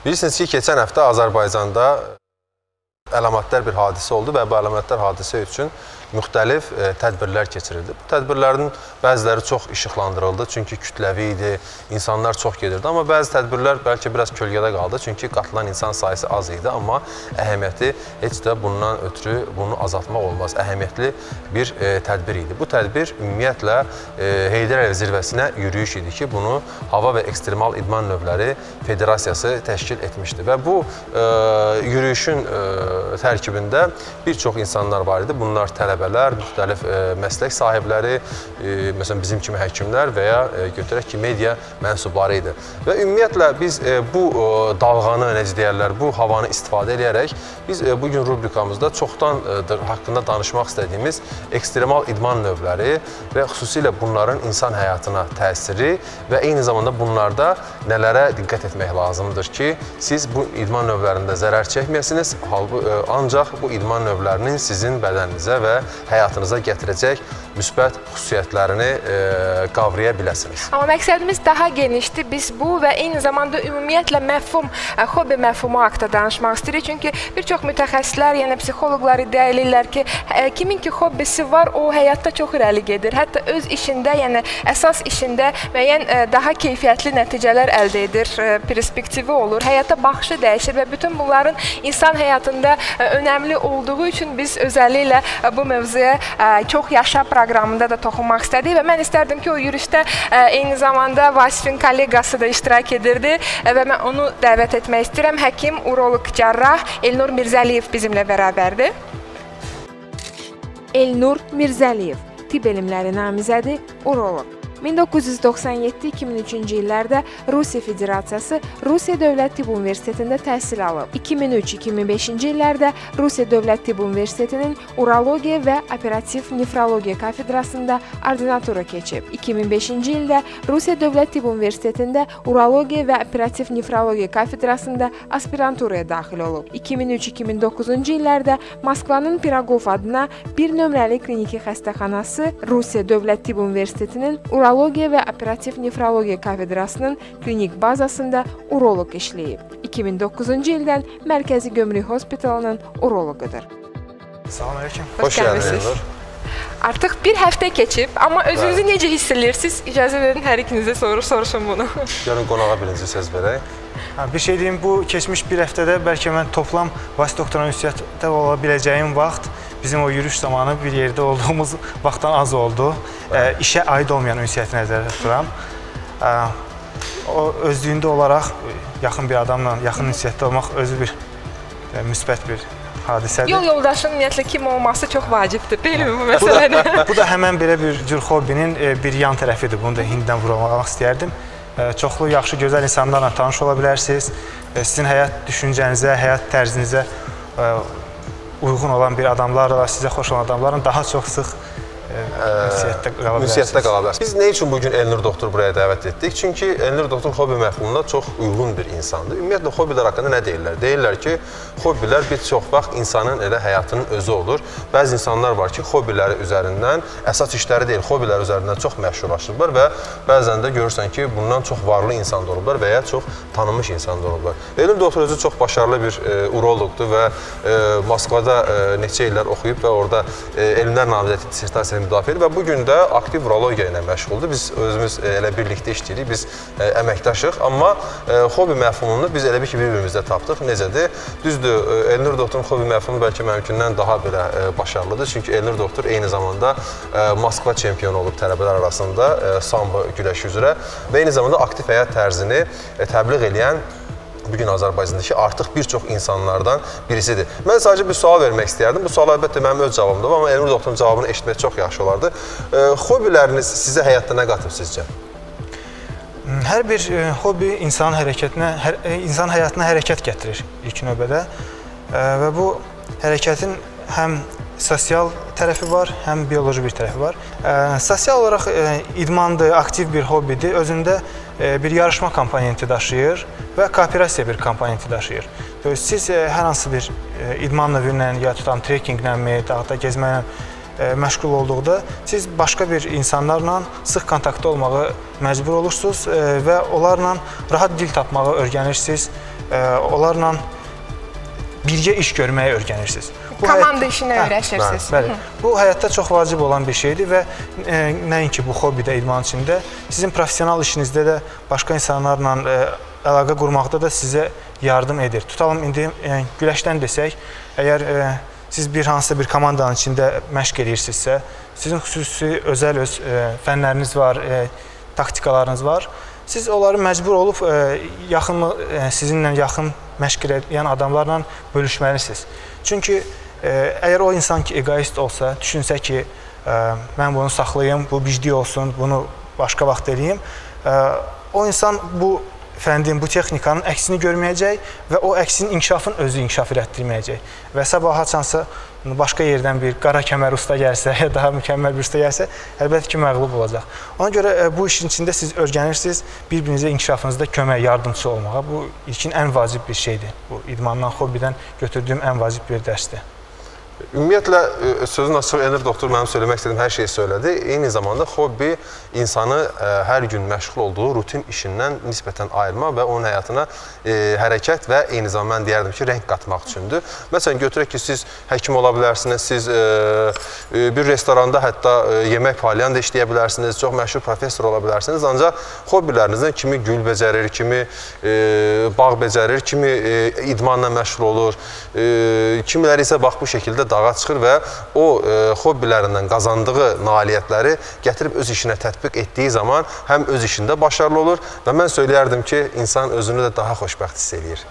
Bilirsiniz ki, keçən həftə Azərbaycanda əlamətdar bir hadisə oldu və bu əlamətdar hadisə üçün müxtəlif tədbirlər keçirildi. Bu tədbirlərin bəziləri çox işıqlandırıldı, çünki kütləvi idi, insanlar çox gedirdi. Amma bəzi tədbirlər bəlkə biraz kölgədə qaldı, çünki qatılan insan sayısı az idi. Amma əhəmiyyəti heç də bundan ötürü bunu azaltmaq olmaz. Əhəmiyyətli bir tədbir idi. Bu tədbir ümumiyyətlə Heydər Əliyev zirvəsinə yürüyüş idi ki, bunu Hava və Ekstremal İdman Növləri Federasiyası təşkil etmişdi. Və bu yürüyüşün tərkibində bir çox insanlar var idi. Bunlar tələbələr, müxtəlif məslək sahibləri, məsələn, bizim kimi həkimlər və ya götürək ki, media mənsubları idi. Və ümumiyyətlə biz bu dalğanı, necə deyərlər, bu havanı istifadə edərək biz bugün rubrikamızda çoxdandır haqqında danışmaq istədiyimiz ekstremal idman növləri və xüsusilə bunların insan həyatına təsiri və eyni zamanda bunlarda nələrə diqqət etmək lazımdır ki, siz bu idman növlərində zərər çəkməyəsiniz, ancaq bu idman növlərinin sizin bədəninizə və həyatınıza gətirəcək müsbət xüsusiyyətlərini qavraya biləsiniz. Amma məqsədimiz daha genişdir. Biz bu və eyni zamanda ümumiyyətlə məfhum, hobbi məfhumu haqqında danışmaq istəyirik. Çünki bir çox mütəxəssislər, yəni psixoloqlar iddia edirlər ki, kimin ki hobbisi var, o həyatda çox irəli gedir. Hətta öz işində, yəni əsas işində müəyyən daha keyfiyyətli nəticələr əldə edir, perspektivi olur, həyata baxışı dəyişir və bütün bunların insan həyatında önəmli olduğu üçün biz özəlliklə bu mövzuya çox yaşa proqramında da toxunmaq istədik və mən istərdim ki, o yürüyüşdə eyni zamanda Vasifin kollegası da iştirak edirdi və mən onu dəvət etmək istəyirəm. Həkim, uroloq, cərrah Elnur Mirzəliyev bizimlə bərabərdir. Elnur Mirzəliyev, tibb elmləri namizədi, uroloq. 1997-2003-cü illərdə Rusiya Federasiyası Rusiya Dövlət Tibb Universitetində təhsil alıb. 2003-2005-ci illərdə Rusiya Dövlət Tibb Universitetinin Urologiya və Operativ Nefrologiya kafedrasında ordinatura keçib. 2005-ci ildə Rusiya Dövlət Tibb Universitetində Urologiya və Operativ Nefrologiya kafedrasında aspiranturaya daxil olub. 2003-2009-cu illərdə Moskvanın Pirogov adına bir nömrəli kliniki xəstəxanası Rusiya Dövlət Tibb Universitetinin Urologiya və Operativ Nefrologiya kafedrasının klinik bazasında uroloq işləyib. 2009-cu ildən Mərkəzi Gömrük Hospitalının uroloqudur. Salam aleyküm. Hoş gəldiniz. Artıq bir həftə keçib, amma özünüzü necə hiss edirsiniz? İcazə verin, hər ikinizə soruşum bunu. Görün, qonağa birinci söz verək. Bir şey deyim, bu keçmiş bir həftədə bəlkə mən toplam Vasif doktora ünsiyyətdə ola biləcəyim vaxt bizim o yürüyüş zamanı bir yerdə olduğumuz vaxtdan az oldu. İşə aid olmayan ünsiyyəti nəzərdə tuturam. O özlüyündə olaraq yaxın bir adamla yaxın ünsiyyətdə olmaq özü bir müsbət bir hadisədir. Yol yoldaşının ümumiyyətlə kim olması çox vacibdir, deyilmi bu məsələdə? Bu da həmən belə bir cür hobbinin bir yan tərəfidir. Bunu da indidən vurulamaq istəyərdim. Çoxlu yaxşı, gözəl insanlarla tanış ola bilərsiniz. Sizin həyat düşüncənizə, həyat tərzinizə uyğun olan bir adamlarla, sizə xoş olan adamlarla daha çox sıx ünsiyyətdə qala bilərsiniz. Biz nə üçün bugün Elnur doktor buraya dəvət etdik? Çünki Elnur doktor hobbi məfhumuna çox uyğun bir insandır. Ümumiyyətlə, hobbilər haqqında nə deyirlər? Deyirlər ki, hobbilər bir çox vaxt insanın elə həyatının özü olur. Bəzi insanlar var ki, hobbiləri üzərindən, əsas işləri deyil, hobbiləri üzərindən çox məşhurlaşırlar və bəzən də görürsən ki, bundan çox varlı insan da olublar və ya çox tanınmış insan da olublar. Elnur doktor özü çox başarılı bir uroloqdur və Moskvada neçə illər oxuyub və orada elmlər namizədi dissertasiya müdafiə edir və bugün də aktiv urologiya ilə məşğuldur. Biz özümüz elə birlikdə işləyirik, biz əməkdaşıq, amma hobbi məfhumunu biz elə bir ki, bir-birimizdə tapdıq. Necədir? Düzdür, Elnur doktorun hobbi məfhumu bəlkə mümkündən daha belə başarılıdır. Çünki Elnur doktor eyni zamanda Moskva çempionu olub tələbələr arasında sambo güləşi üzrə və eyni zamanda aktiv həyat tərzini təbliğ edən bugün Azərbaycandakı artıq bir çox insanlardan birisidir. Mən sadəcə bir sual vermək istəyərdim. Bu sual əlbəttə mənim öz cavabımdır, amma Elnur doktorun cavabını eşitmək çox yaxşı olardı. Hobbiləriniz sizə həyatda nə qatıb sizcə? Hər bir hobbi insan həyatına hərəkət gətirir ilk növbədə və bu hərəkətin həm sosial tərəfi var, həm bioloji bir tərəfi var. Sosial olaraq idmandır, aktiv bir hobbidir, özündə bir yarışma komponenti daşıyır və kooperasiya bir komponenti daşıyır. Siz hər hansı bir idman növü ilə, ya tutam trekkinglə, dağda gezməklə məşğul olduqda siz başqa bir insanlarla sıx kontaktda olmağı məcbur olursunuz və onlarla rahat dil tapmağı öyrənirsiniz. onlarla birgə iş görməyə öyrənirsiniz. Komanda işinə öyrəşirsiniz. Bəli. Bu həyatda çox vacib olan bir şeydir və nəinki bu hobbidə, idman içində, sizin professional işinizdə də başqa insanlarla əlaqə qurmaqda da sizə yardım edir. Tutalım, indi güləşdən desək, əgər siz hansısa bir komandanın içində məşq edirsinizsə, sizin xüsusi özəl öz fənləriniz var, taktikalarınız var. Siz onları məcbur olub sizinlə yaxın məşq edən adamlarla bölüşməlisiniz. Çünki əgər o insan ki, egoist olsa, düşünsə ki, mən bunu saxlayayım, bu bicdi olsun, bunu başqa vaxt eləyim, o insan bu fəndin, bu texnikanın əksini görməyəcək və o əksinin inkişafını özü inkişaf elətdirməyəcək. Və sabah haçansa başqa yerdən bir qara kəmər usta gəlsə, daha mükəmməl bir usta gəlsə, əlbəttə ki, məğlub olacaq. Ona görə bu işin içində siz öyrənirsiniz, bir-birinizə inkişafınızda kömək, yardımçı olmağa. Bu ilkin ən vacib bir şeydir. Bu idmandan, hobbidən götürdüyüm ən vacib bir dərsdir. Ümumiyyətlə, sözün açıq, Elnur doktor mənim söyləmək istədiyim hər şeyi söylədi. Eyni zamanda hobbi insanı hər gün məşğul olduğu rutin işindən nisbətən ayırma və onun həyatına hərəkət və eyni zamanda mən deyərdim ki, rəng qatmaq üçündür. Məsələn, götürək ki, siz həkim ola bilərsiniz, siz bir restoranda hətta yemək paylayan da işləyə bilərsiniz, çox məşhur professor ola bilərsiniz. Ancaq hobbilərinizdən kimi gül becərir, kimi bağ becərir, kimi idmanla məşğul olur, kimiləri isə bax bu şəkildə dağa çıxır və o hobbilərindən qazandığı nailiyyətləri gətirib öz işinə tətbiq etdiyi zaman həm öz işində başarılı olur və mən söyləyərdim ki, insan özünü də daha xoşbəxt hiss eləyir.